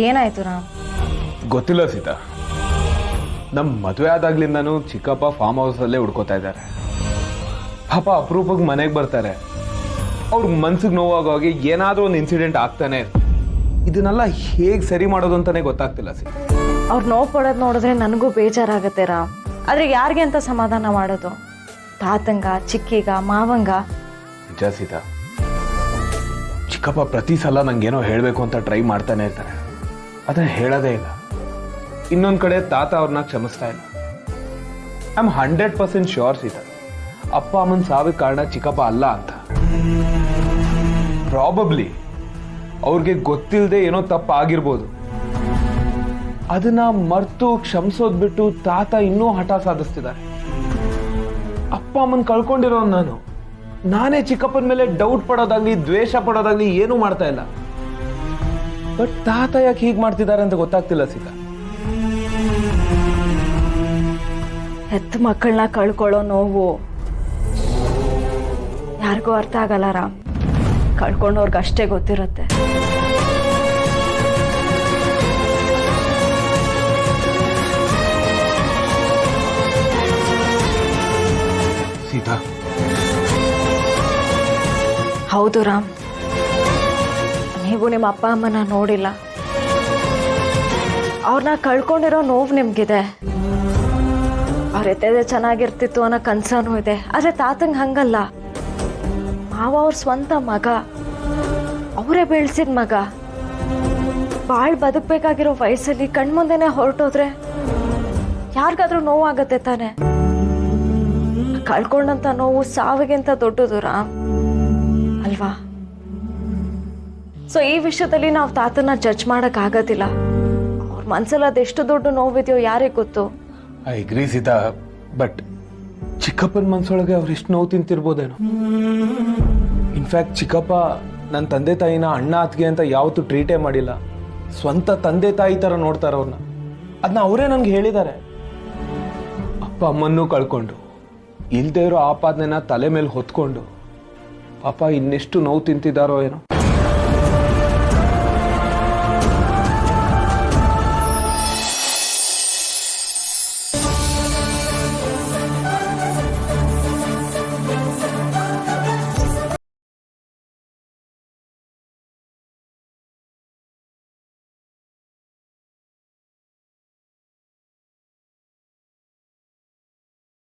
ಏನಾಯ್ತು ರಾಮ್? ಗೊತ್ತಿಲ್ಲ ಸೀತಾ, ನಮ್ಮ ಮದುವೆ ಆದಾಗ್ಲಿಂದನೂ ಚಿಕ್ಕಪ್ಪ ಫಾರ್ಮ್ ಹೌಸಲ್ಲೇ ಹುಡ್ಕೋತಾ ಇದ್ದಾರೆ. ಪಾಪ ಅಪರೂಪಕ್ಕೆ ಮನೆಗೆ ಬರ್ತಾರೆ. ಅವ್ರ ಮನ್ಸಿಗೆ ನೋವಾಗೋಗಿ ಏನಾದರೂ ಒಂದು ಇನ್ಸಿಡೆಂಟ್ ಆಗ್ತಾನೆ. ಇದನ್ನೆಲ್ಲ ಹೇಗೆ ಸರಿ ಮಾಡೋದು ಅಂತಾನೆ ಗೊತ್ತಾಗ್ತಿಲ್ಲ ಸೀತಾ. ಅವ್ರು ನೋವು ಪಡೋದು ನೋಡಿದ್ರೆ ನನಗೂ ಬೇಜಾರಾಗತ್ತೆ ರಾಮ್. ಆದ್ರೆ ಯಾರಿಗೆ ಅಂತ ಸಮಾಧಾನ ಮಾಡೋದು? ತಾತಂಗ, ಚಿಕ್ಕಿಗ, ಮಾವಂಗ? ನಿಜ ಸೀತಾ, ಚಿಕ್ಕಪ್ಪ ಪ್ರತಿ ಸಲ ನಂಗೇನೋ ಹೇಳಬೇಕು ಅಂತ ಟ್ರೈ ಮಾಡ್ತಾನೆ ಇರ್ತಾರೆ, ಅದನ್ನ ಹೇಳೋದೇ ಇಲ್ಲ. ಇನ್ನೊಂದು ಕಡೆ ತಾತ ಅವ್ರನ್ನ ಕ್ಷಮಿಸ್ತಾ ಇಲ್ಲ. ಐ ಆಮ್ 100% ಶ್ಯೂರ್ ಸೀತಾ, ಅಪ್ಪ ಅಮ್ಮನ ಸಾವಿಗೆ ಕಾರಣ ಚಿಕ್ಕಪ್ಪ ಅಲ್ಲ ಅಂತ. ಪ್ರಾಬಬ್ಲಿ ಅವ್ರಿಗೆ ಗೊತ್ತಿಲ್ಲದೆ ಏನೋ ತಪ್ಪಾಗಿರ್ಬೋದು. ಅದನ್ನ ಮರ್ತು ಕ್ಷಮಿಸೋದ್ ಬಿಟ್ಟು ತಾತ ಇನ್ನೂ ಹಠ ಸಾಧಿಸ್ತಿದ್ದಾರೆ. ಅಪ್ಪ ಅಮ್ಮನ್ ಕಳ್ಕೊಂಡಿರೋ ನಾನೇ ಚಿಕ್ಕಪ್ಪನ ಮೇಲೆ ಡೌಟ್ ಪಡೋದಾಗ್ಲಿ ದ್ವೇಷ ಪಡೋದಾಗ್ಲಿ ಏನೂ ಮಾಡ್ತಾ ಇಲ್ಲ. ಬಟ್ ತಾತ ಯಾಕೆ ಹೀಗೆ ಮಾಡ್ತಿದ್ದಾರೆ ಅಂತ ಗೊತ್ತಾಗ್ತಿಲ್ಲ ಸೀತಾ. ಹೆತ್ತ ಮಕ್ಕಳನ್ನ ಕಳ್ಕೊಳ್ಳೋ ನೋವು ಯಾರಿಗೂ ಅರ್ಥ ಆಗಲ್ಲ ರಾಮ್. ಕಳ್ಕೊಂಡವ್ರಿಗೆ ಅಷ್ಟೇ ಗೊತ್ತಿರುತ್ತೆ. ಸೀತಾ, ಹೌದು ರಾಮ್, ನೀವು ನಿಮ್ಮ ಅಪ್ಪ ಅಮ್ಮನ ನೋಡಿಲ್ಲ. ಅವ್ರನ್ನ ಕಳ್ಕೊಂಡಿರೋ ನೋವು ನಿಮ್ಗಿದೆ. ಅವ್ರ ಎತ್ತೇದೆ ಚೆನ್ನಾಗಿರ್ತಿತ್ತು ಅನ್ನೋ ಕನ್ಸನೂ ಇದೆ. ಆದ್ರೆ ತಾತಂಗೆ ಹಂಗಲ್ಲ. ಮಾವ ಅವ್ರ ಸ್ವಂತ ಮಗ, ಅವರೇ ಬೆಳೆಸಿದ ಮಗ. ಬಾಳ್ ಬದುಕಬೇಕಾಗಿರೋ ವಯಸ್ಸಲ್ಲಿ ಕಣ್ಮುಂದೆನೆ ಹೊರಟೋದ್ರೆ ಯಾರಿಗಾದ್ರೂ ನೋವಾಗತ್ತೆ ತಾನೆ. ಕಳ್ಕೊಂಡಂತ ನೋವು ಸಾವಿಗಿಂತ ದೊಡ್ಡದು ರಾಮ್ ಅಲ್ವಾ? ಸೊ ಈ ವಿಷಯದಲ್ಲಿ ನಾವು ತಾತನ ಜಡ್ಜ್ ಮಾಡಕ್ ಆಗೋದಿಲ್ಲ. ಅವ್ರ ಮನ್ಸಲ್ಲಿ ಅದೆಷ್ಟು ದೊಡ್ಡ ನೋವಿದೆಯೋ ಯಾರಿಗೆ ಗೊತ್ತು. ಐ ಅಗ್ರಿ ಸೀತಾ, ಬಟ್ ಚಿಕ್ಕಪ್ಪನ ಮನ್ಸೊಳಗೆ ಅವ್ರು ಎಷ್ಟು ನೋವು ತಿಂತಿರ್ಬೋದೇನೋ. ಇನ್ಫ್ಯಾಕ್ಟ್ ಚಿಕ್ಕಪ್ಪ ನನ್ನ ತಂದೆ ತಾಯಿನ ಅಣ್ಣ ಅತ್ತಿಗೆ ಅಂತ ಯಾವತ್ತೂ ಟ್ರೀಟೇ ಮಾಡಿಲ್ಲ. ಸ್ವಂತ ತಂದೆ ತಾಯಿ ತರ ನೋಡ್ತಾರೆ ಅವ್ರನ್ನ. ಅದನ್ನ ಅವರೇ ನನ್ಗೆ ಹೇಳಿದ್ದಾರೆ. ಅಪ್ಪ ಅಮ್ಮನ್ನೂ ಕಳ್ಕೊಂಡು ಇಲ್ದೇ ಇರೋ ಆಪಾದನೆನ ತಲೆ ಮೇಲೆ ಹೊತ್ಕೊಂಡು ಪಾಪ ಇನ್ನೆಷ್ಟು ನೋವು ತಿಂತಿದ್ದಾರೋ ಏನೋ.